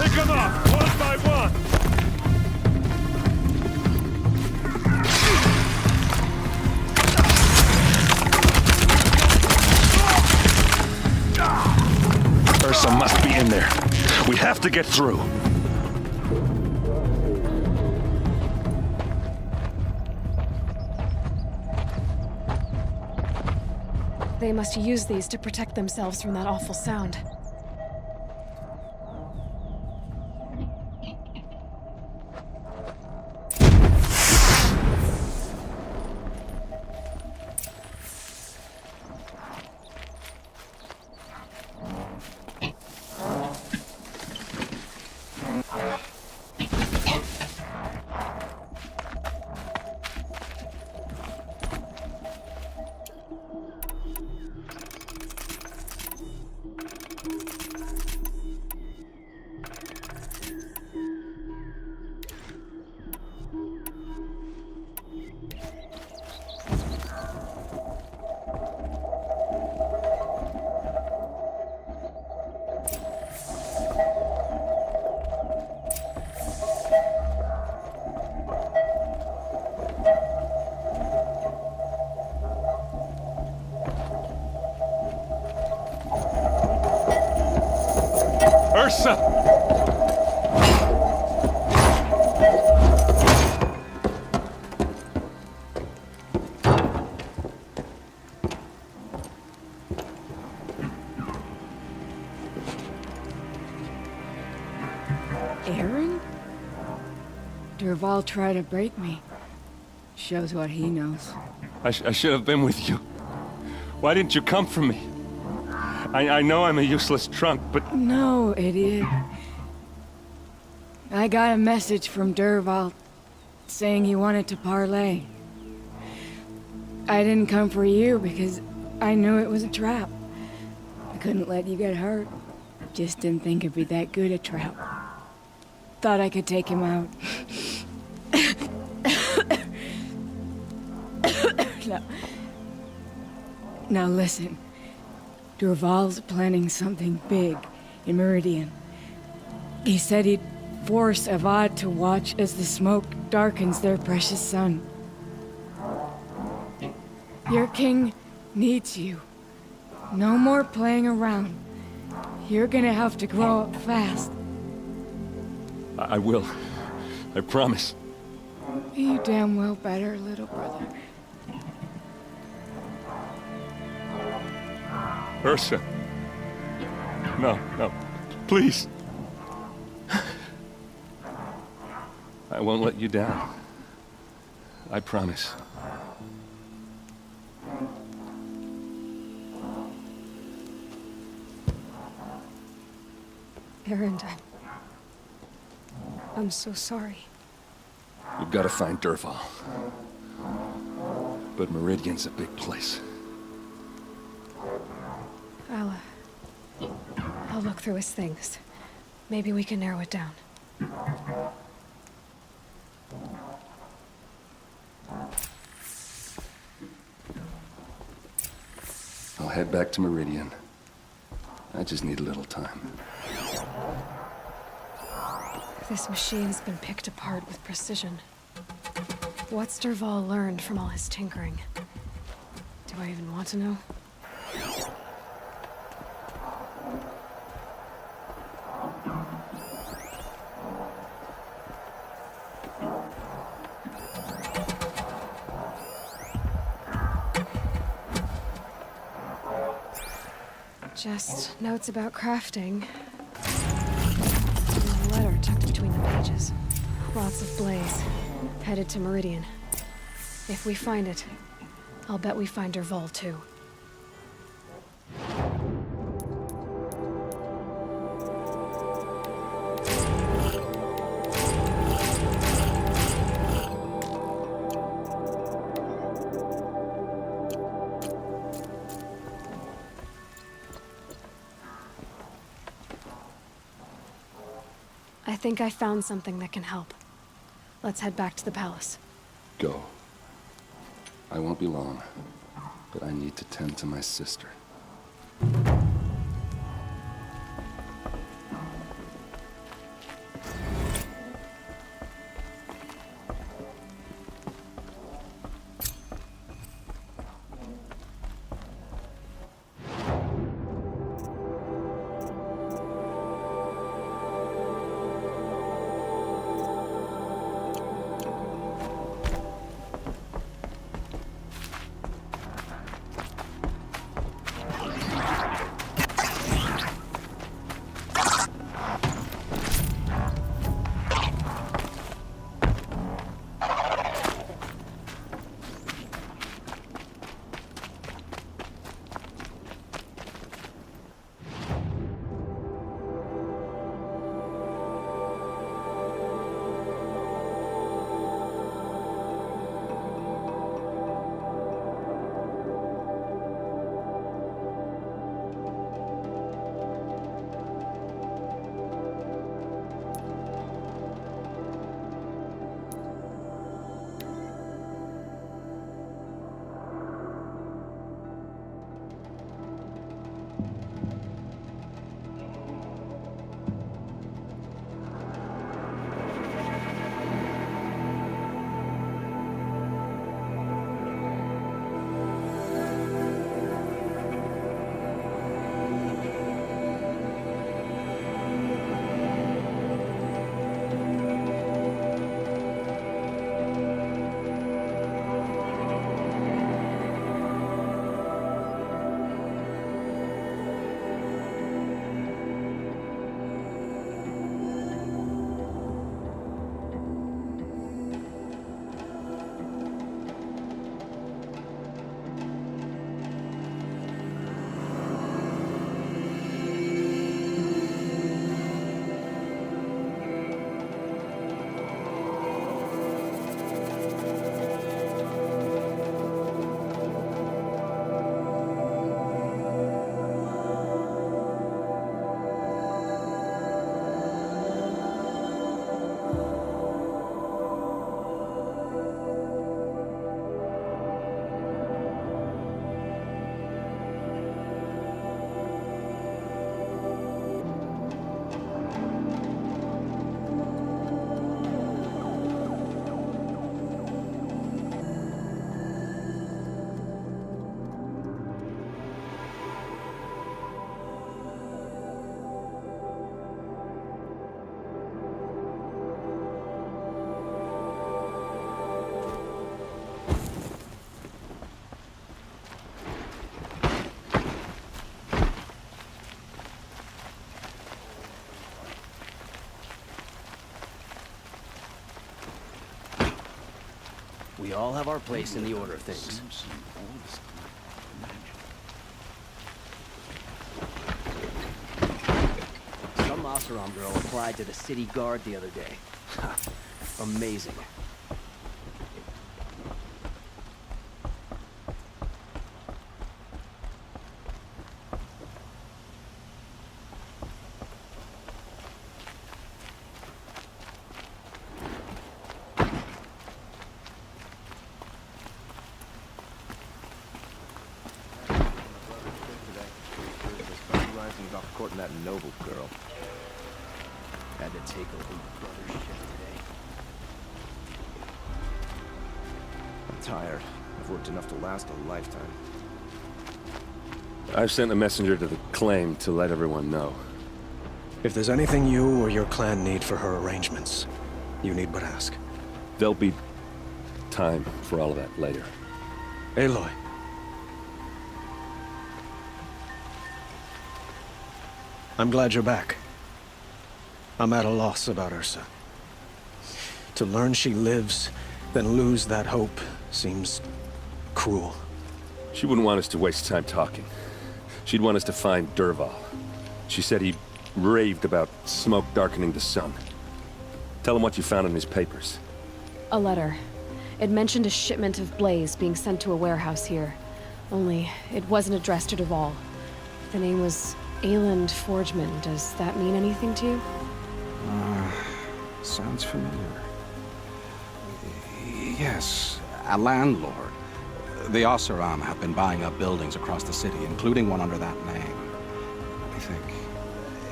Pick them off, one by one! Ursa must be in there. We have to get through. They must use these to protect themselves from that awful sound. Ursa! Erend? Dervahl tried to break me. Shows what he knows. I should have been with you. Why didn't you come for me? I know I'm a useless trunk, but... No, idiot. I got a message from Dervahl saying he wanted to parlay. I didn't come for you because I knew it was a trap. I couldn't let you get hurt. Just didn't think it'd be that good a trap. Thought I could take him out. Now listen. Dervahl's planning something big in Meridian. He said he'd force Avad to watch as the smoke darkens their precious sun. Your king needs you. No more playing around. You're gonna have to grow up fast. I will. I promise. You damn well better, little brother. Ursa. No, please. I won't let you down. I promise. Erend, I'm so sorry. We've got to find Dervahl. But Meridian's a big place. I'll look through his things. Maybe we can narrow it down. I'll head back to Meridian. I just need a little time. This machine's been picked apart with precision. What's Dervahl learned from all his tinkering? Do I even want to know? Just notes about crafting. And a letter tucked between the pages. Lots of blaze. Headed to Meridian. If we find it, I'll bet we find Dervahl too. I think I found something that can help. Let's head back to the palace. Go. I won't be long, but I need to tend to my sister. We all have our place in the order of things. Some Oseram girl applied to the city guard the other day. Amazing. Courting that noble girl. Had to take over my brother's shit today. I'm tired. I've worked enough to last a lifetime. I've sent a messenger to the claim to let everyone know. If there's anything you or your clan need for her arrangements, you need but ask. There'll be time for all of that later. Aloy. I'm glad you're back. I'm at a loss about Ursa. To learn she lives, then lose that hope, seems cruel. She wouldn't want us to waste time talking. She'd want us to find Dervahl. She said he raved about smoke darkening the sun. Tell him what you found in his papers. A letter. It mentioned a shipment of blaze being sent to a warehouse here. Only, it wasn't addressed to Dervahl. The name was Erend Forgeman. Does that mean anything to you? Sounds familiar. Yes, a landlord. The Oseram have been buying up buildings across the city, including one under that name. Let me think.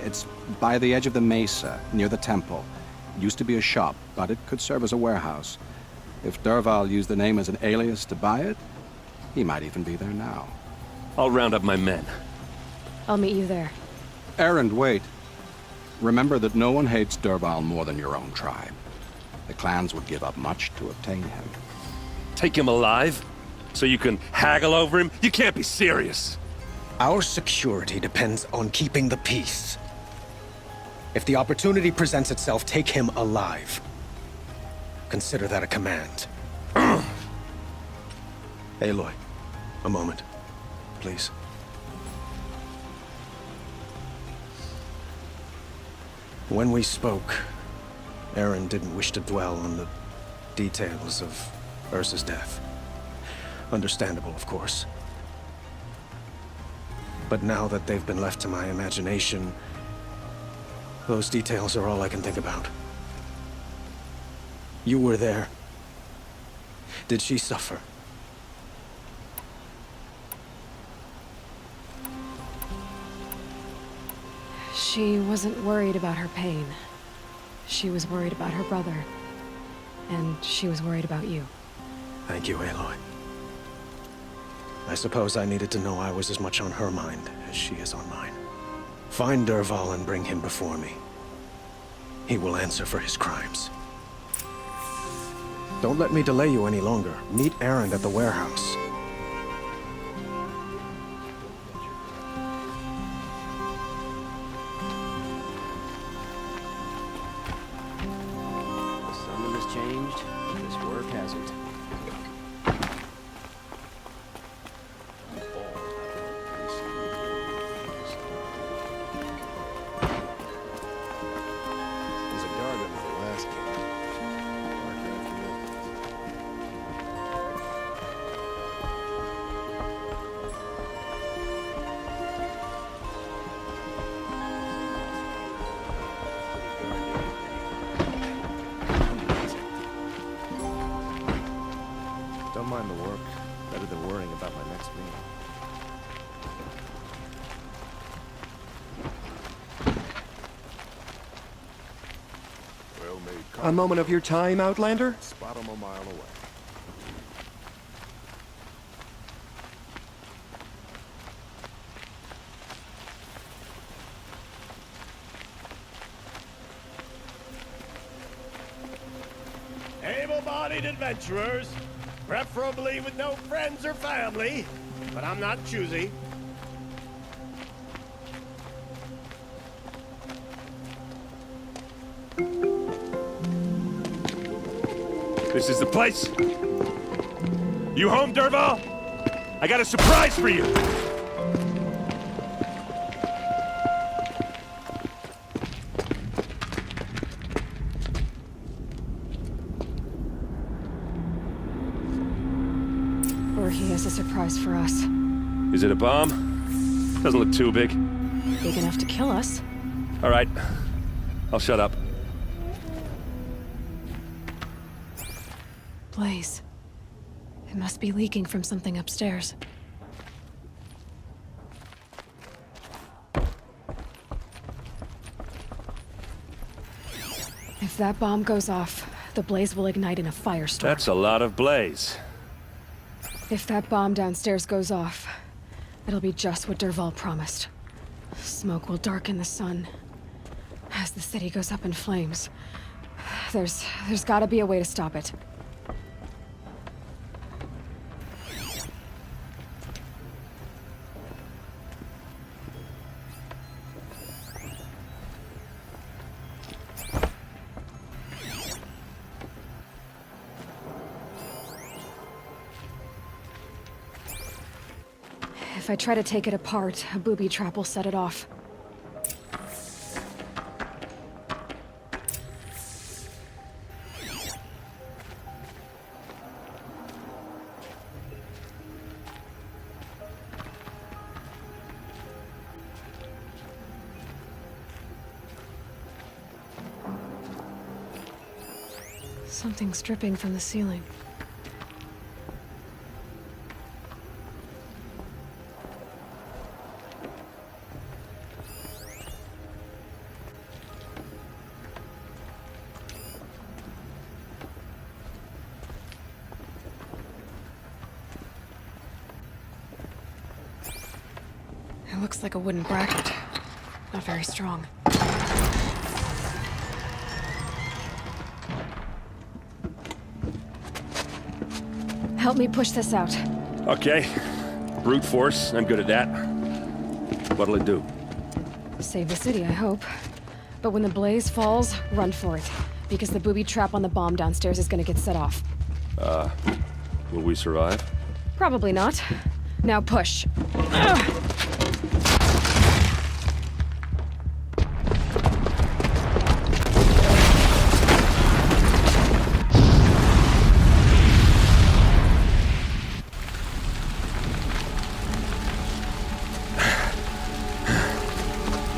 It's by the edge of the mesa, near the temple. Used to be a shop, but it could serve as a warehouse. If Dervahl used the name as an alias to buy it, he might even be there now. I'll round up my men. I'll meet you there. Erend, wait. Remember that no one hates Dervahl more than your own tribe. The clans would give up much to obtain him. Take him alive? So you can haggle over him? You can't be serious. Our security depends on keeping the peace. If the opportunity presents itself, take him alive. Consider that a command. Aloy, a moment, please. When we spoke, Erend didn't wish to dwell on the details of Ursa's death. Understandable, of course. But now that they've been left to my imagination, those details are all I can think about. You were there. Did she suffer? She wasn't worried about her pain. She was worried about her brother. And she was worried about you. Thank you, Aloy. I suppose I needed to know I was as much on her mind as she is on mine. Find Dervahl and bring him before me. He will answer for his crimes. Don't let me delay you any longer. Meet Erend at the warehouse. The sun has changed, but this work hasn't. He's a guard under the last king. Marker after milk. Don't mind the work. Better than worrying about my next meal. A moment of your time, Outlander? Spot 'em a mile away. Able-bodied adventurers, preferably with no friends or family, but I'm not choosy. This is the place. You home, Dervahl? I got a surprise for you! Or he has a surprise for us. Is it a bomb? Doesn't look too big. Big enough to kill us. All right. I'll shut up. Blaze. It must be leaking from something upstairs. If that bomb goes off, the blaze will ignite in a firestorm. That's a lot of blaze. If that bomb downstairs goes off, it'll be just what Dervahl promised. Smoke will darken the sun as the city goes up in flames. There's gotta be a way to stop it. If I try to take it apart, a booby trap will set it off. Something's dripping from the ceiling. It looks like a wooden bracket. Not very strong. Help me push this out. Okay. Brute force, I'm good at that. What'll it do? Save the city, I hope. But when the blaze falls, run for it. Because the booby trap on the bomb downstairs is gonna get set off. Will we survive? Probably not. Now push.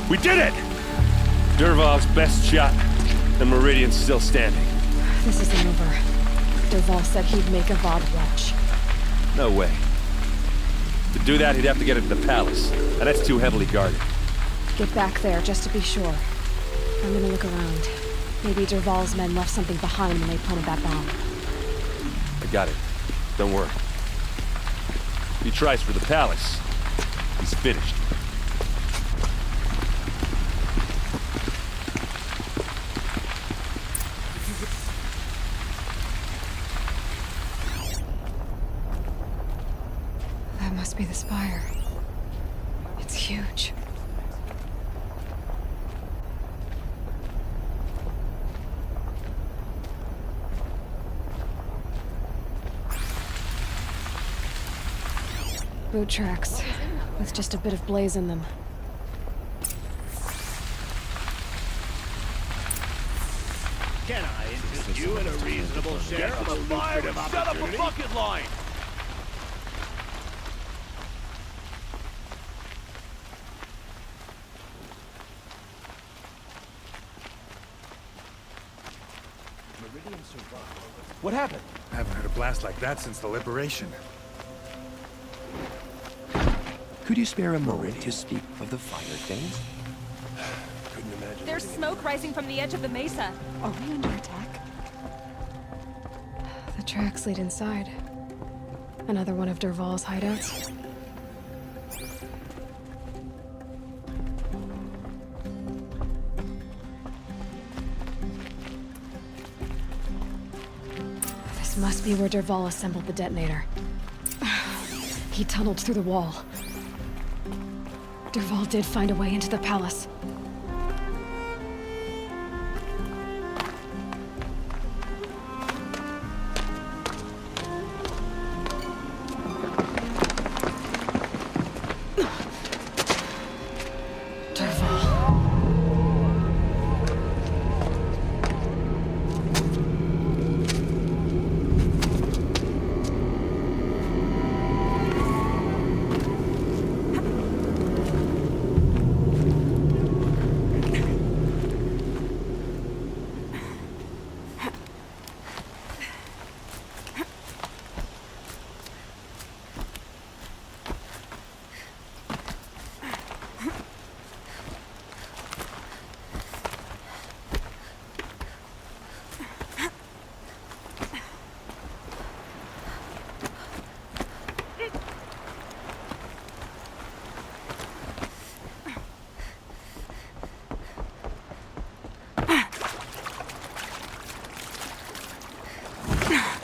We did it! Dervahl's best shot, and Meridian's still standing. This isn't over. Dervahl said he'd make a Vod watch. No way. To do that, he'd have to get into the palace, and that's too heavily guarded. Get back there, just to be sure. I'm gonna look around. Maybe Dervahl's men left something behind when they planted that bomb. I got it. Don't worry. If he tries for the palace, he's finished. That must be the spire. It's huge. Boot tracks, with just a bit of blaze in them. Can I interest you in a reasonable share of a lucrative opportunity? bucket line! What happened? I haven't heard a blast like that since the liberation. Could you spare a moment to speak of the fire things? Couldn't imagine. There's smoke rising from the edge of the mesa. Are we under attack? The tracks lead inside. Another one of Dervahl's hideouts. This must be where Dervahl assembled the detonator. He tunneled through the wall. Dervahl did find a way into the palace.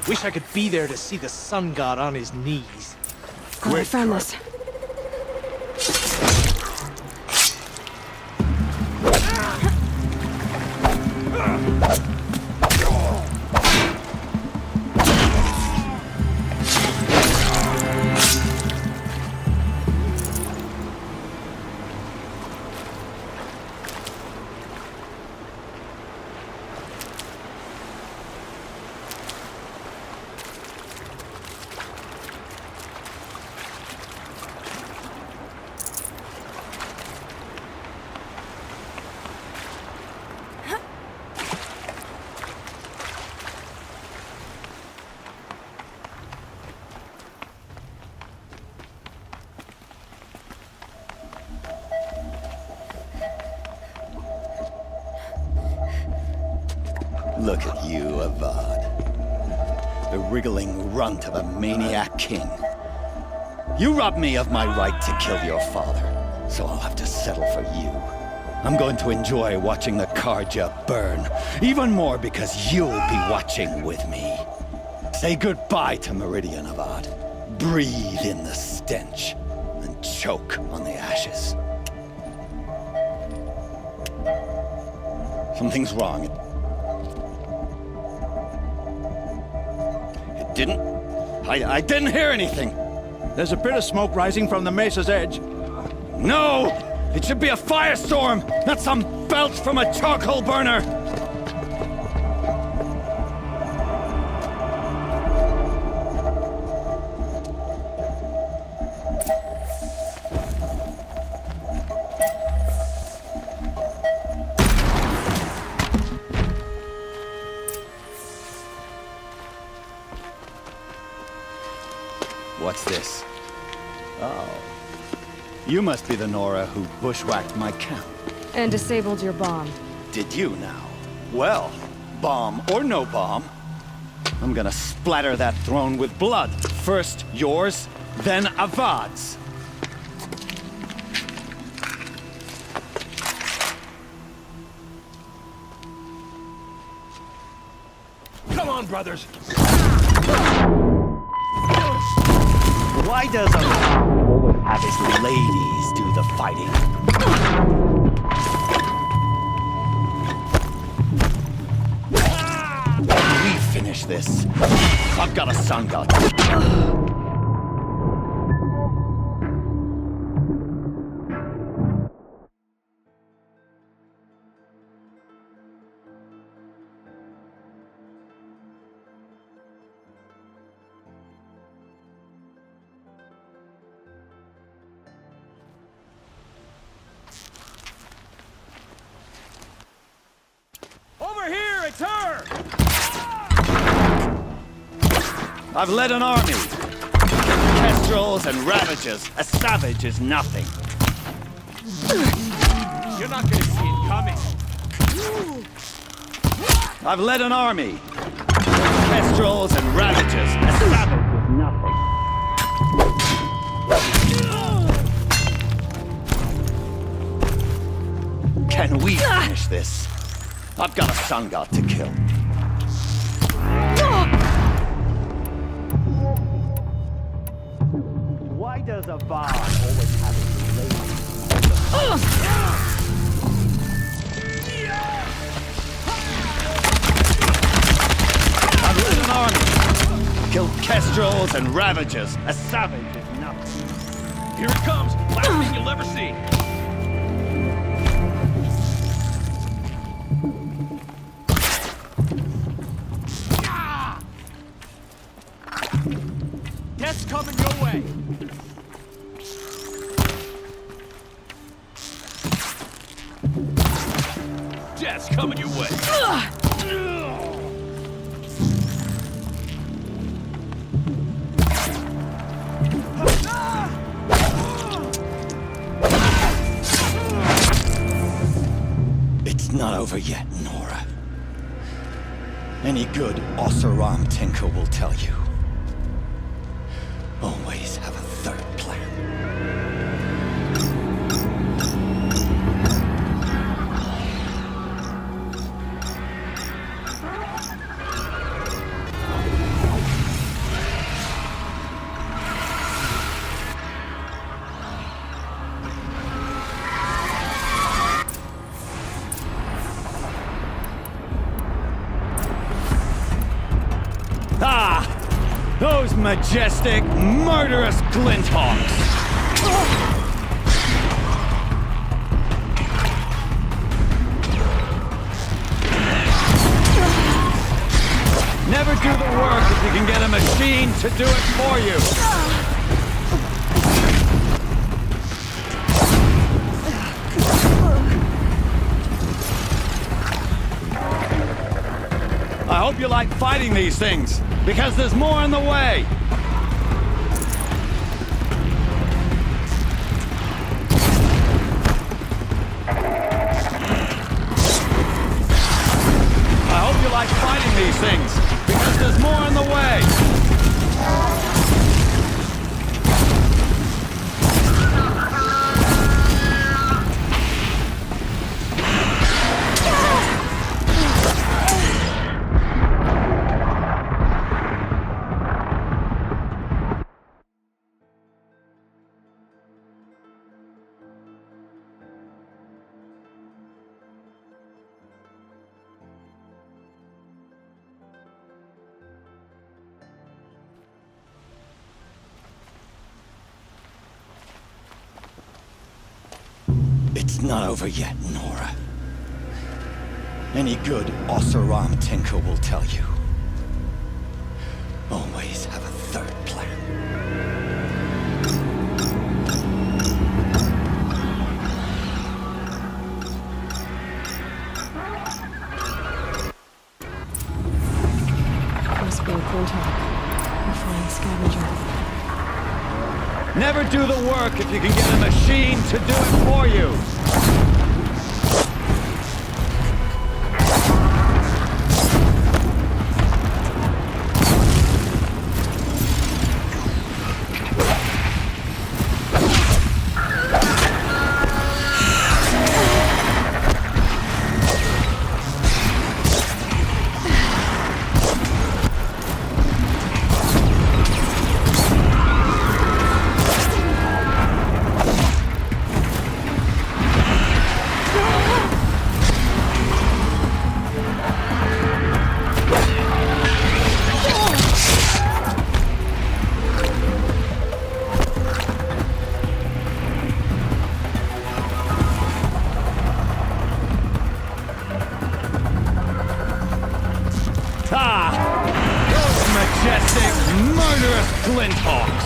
Wish I could be there to see the sun god on his knees. Oh, I found this. Look at you, Avad. The wriggling runt of a maniac king. You robbed me of my right to kill your father, so I'll have to settle for you. I'm going to enjoy watching the Karja burn, even more because you'll be watching with me. Say goodbye to Meridian, Avad. Breathe in the stench, and choke on the ashes. Something's wrong. I didn't hear anything. There's a bit of smoke rising from the mesa's edge. No! It should be a firestorm, not some belch from a charcoal burner! What's this? Oh. You must be the Nora who bushwhacked my camp. And disabled your bomb. Did you now? Well, bomb or no bomb, I'm gonna splatter that throne with blood. First yours, then Avad's. Come on, brothers! Why does Avad always have his ladies do the fighting? We finish this. I've got a sun god. Over here, it's her! I've led an army. Kestrels and Ravagers. A savage is nothing. You're not gonna see it coming. I've led an army. Kestrels and Ravagers. A savage is nothing. Can we finish this? I've got a sun god to kill. Why does Avad always have his lady? I've led an army. Killed Kestrels and Ravagers. A savage is nothing. Here it comes! Last thing you'll ever see! Death's coming your way! Death's coming your way! It's not over yet, Nora. Any good Oseram tinker will tell you. Always have a third plan. Those majestic, murderous glinthawks! Never do the work if you can get a machine to do it for you! I hope you like fighting these things, because there's more in the way! I hope you like fighting these things, because there's more in the way! It's not over yet, Nora. Any good Oseram tinker will tell you. Always have a third plan. Must be a Glinthawk. A flying scavenger. Never do the work if you can get a machine to do it for you! Murderous glinthawks!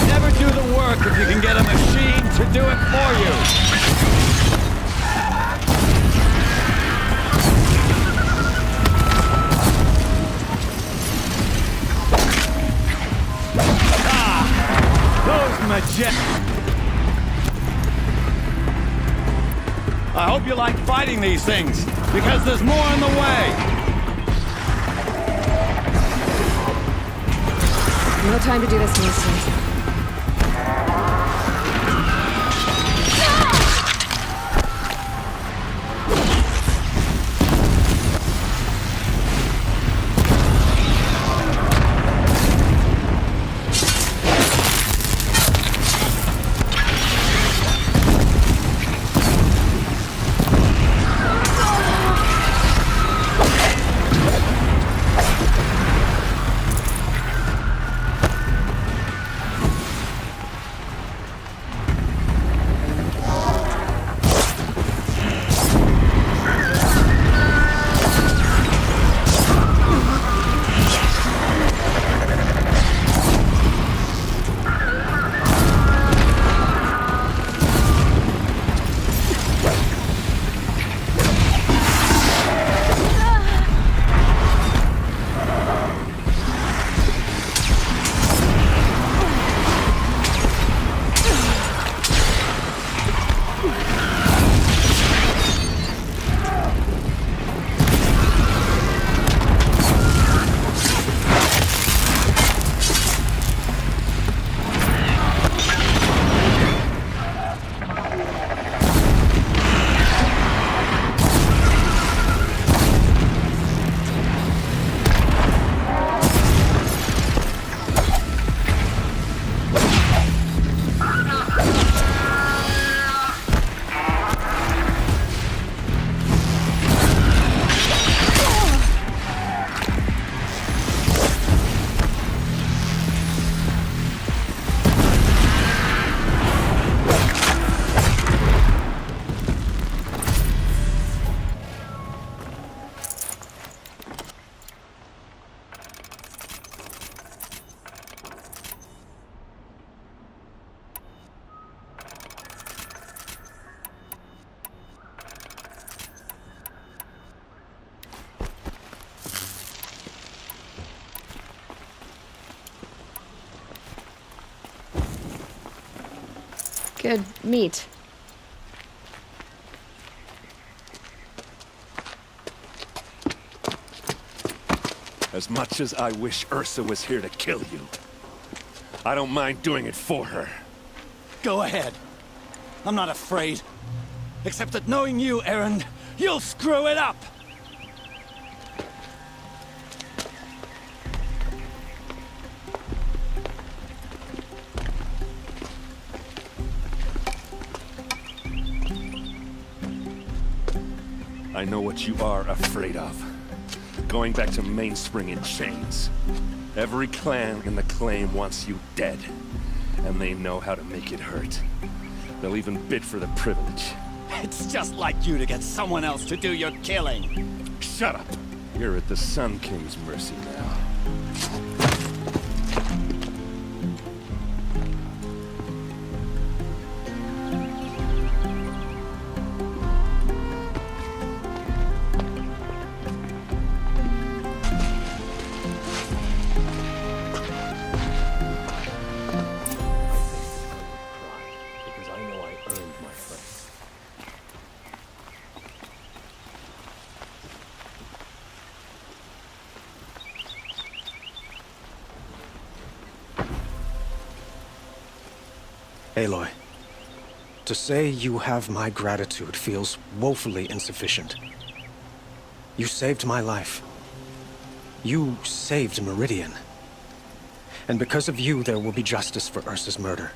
Never do the work if you can get a machine to do it for you! Those majestic... I hope you like fighting these things, because there's more in the way! No time to do this, Mason. Good meat. As much as I wish Ursa was here to kill you, I don't mind doing it for her. Go ahead. I'm not afraid. Except that knowing you, Erend, you'll screw it up! I know what you are afraid of. Going back to Mainspring in chains. Every clan in the claim wants you dead. And they know how to make it hurt. They'll even bid for the privilege. It's just like you to get someone else to do your killing. Shut up! You're at the Sun King's mercy now. Because I know I earned my place. Aloy, to say you have my gratitude feels woefully insufficient. You saved my life. You saved Meridian. And because of you, there will be justice for Ursa's murder.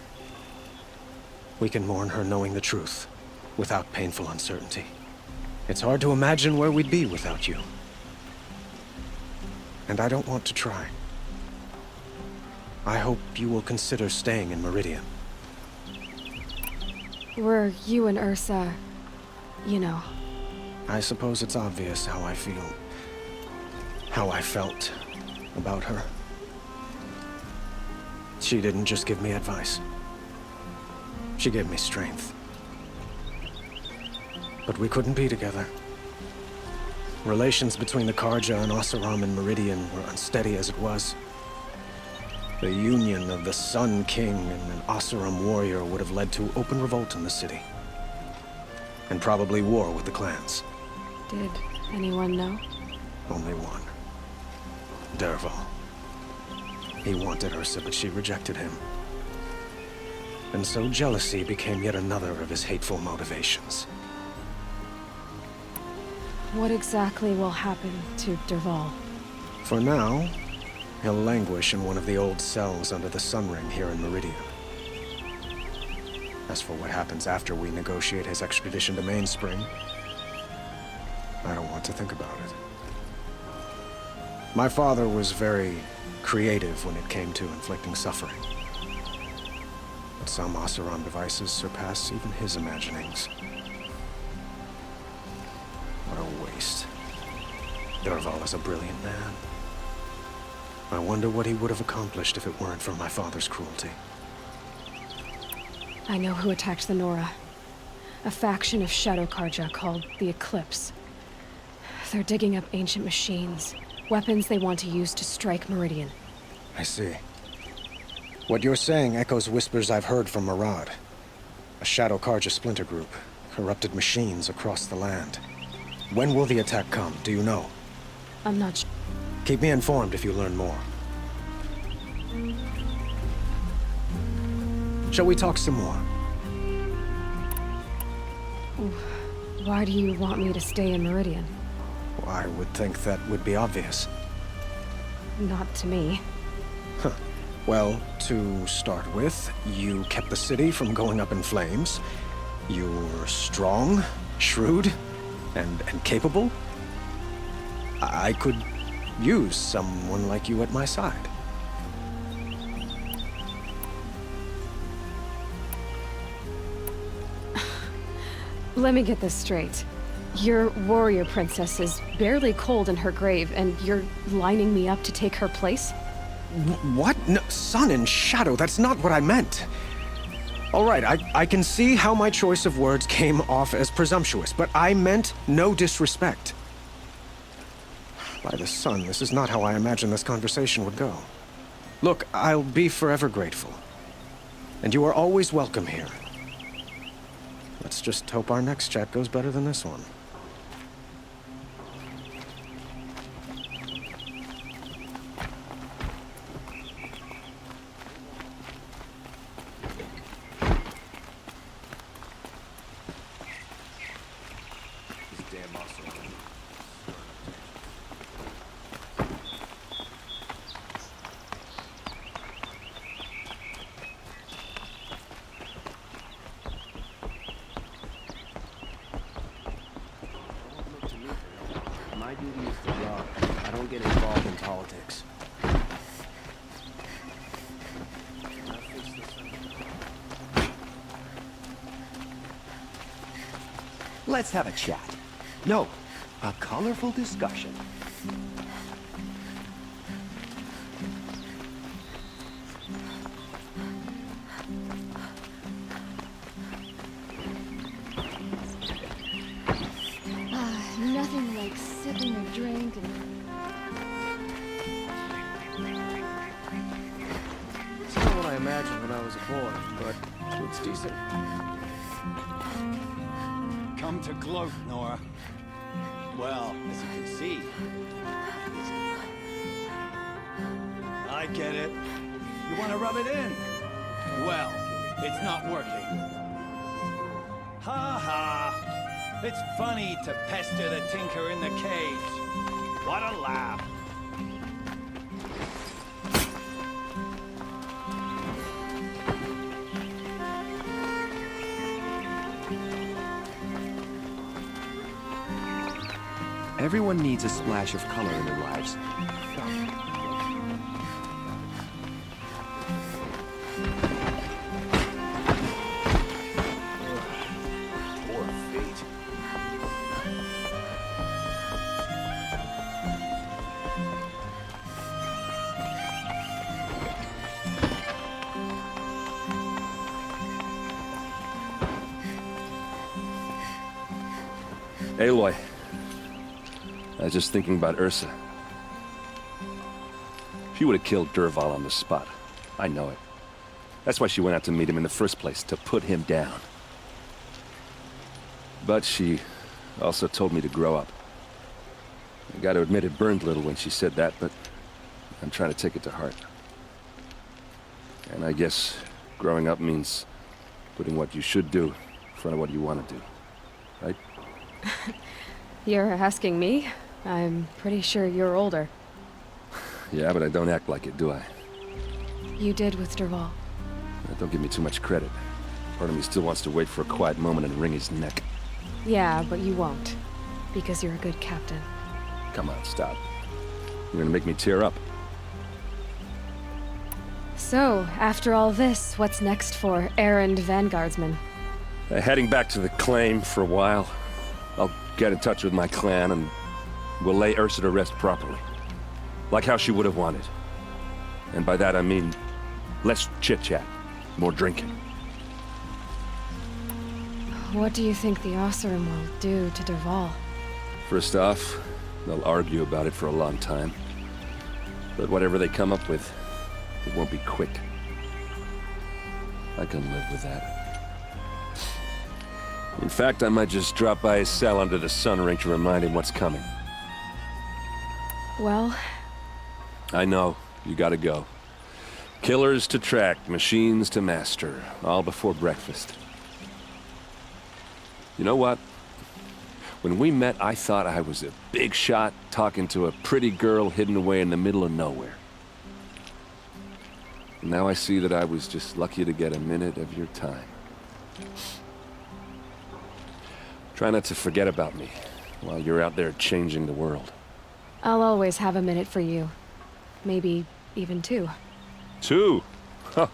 We can mourn her knowing the truth, without painful uncertainty. It's hard to imagine where we'd be without you. And I don't want to try. I hope you will consider staying in Meridian. Were you and Ursa, you know? I suppose it's obvious how I feel. How I felt about her. She didn't just give me advice. She gave me strength. But we couldn't be together. Relations between the Karja and Oseram and Meridian were unsteady as it was. The union of the Sun King and an Oseram warrior would have led to open revolt in the city. And probably war with the clans. Did anyone know? Only one. Dervahl. He wanted Ursa, but she rejected him. And so jealousy became yet another of his hateful motivations. What exactly will happen to Dervahl? For now, he'll languish in one of the old cells under the Sun Ring here in Meridian. As for what happens after we negotiate his extradition to Mainspring, I don't want to think about it. My father was very creative when it came to inflicting suffering. But some Oseram devices surpass even his imaginings. What a waste. Dervahl is a brilliant man. I wonder what he would have accomplished if it weren't for my father's cruelty. I know who attacked the Nora. A faction of Shadow Karja called the Eclipse. They're digging up ancient machines, weapons they want to use to strike Meridian. I see. What you're saying echoes whispers I've heard from Murad. A Shadow Karja splinter group, corrupted machines across the land. When will the attack come, do you know? I'm not sure. Keep me informed if you learn more. Shall we talk some more? Why do you want me to stay in Meridian? Well, I would think that would be obvious. Not to me. Huh. Well, to start with, you kept the city from going up in flames. You're strong, shrewd, and capable. I could use someone like you at my side. Let me get this straight. Your warrior princess is barely cold in her grave, and you're lining me up to take her place? What? No, Sun and Shadow, that's not what I meant. All right, I can see how my choice of words came off as presumptuous, but I meant no disrespect. By the sun, this is not how I imagined this conversation would go. Look, I'll be forever grateful. And you are always welcome here. Let's just hope our next chat goes better than this one. My duty is to rob. I don't get involved in politics. Let's have a chat. No, a colorful discussion. Nothing like sipping a drink and... It's not what I imagined when I was a boy, but it's decent. Come to gloat, Nora. Well, as you can see, I get it. You want to rub it in? Well, it's not working. Ha ha! It's funny to pester the tinker in the cage. What a laugh. Everyone needs a splash of color in their lives. Poor fate. Aloy. I was just thinking about Ursa. She would have killed Dervahl on the spot. I know it. That's why she went out to meet him in the first place, to put him down. But she also told me to grow up. I gotta admit it burned a little when she said that, but I'm trying to take it to heart. And I guess growing up means putting what you should do in front of what you want to do. Right? You're asking me? I'm pretty sure you're older. Yeah, but I don't act like it, do I? You did with Dervahl. Don't give me too much credit. Part of me still wants to wait for a quiet moment and wring his neck. Yeah, but you won't. Because you're a good captain. Come on, stop. You're gonna make me tear up. So, after all this, what's next for Erend Vanguardsman? Heading back to the claim for a while. I'll get in touch with my clan and we'll lay Ursa to rest properly. Like how she would have wanted. And by that I mean less chit-chat, more drinking. What do you think the Oseram will do to Dervahl? First off, they'll argue about it for a long time. But whatever they come up with, it won't be quick. I can live with that. In fact, I might just drop by his cell under the sun ring to remind him what's coming. Well... I know. You gotta go. Killers to track, machines to master. All before breakfast. You know what? When we met, I thought I was a big shot talking to a pretty girl hidden away in the middle of nowhere. And now I see that I was just lucky to get a minute of your time. Try not to forget about me while you're out there changing the world. I'll always have a minute for you. Maybe even two. Two? Huh.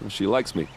Well, she likes me.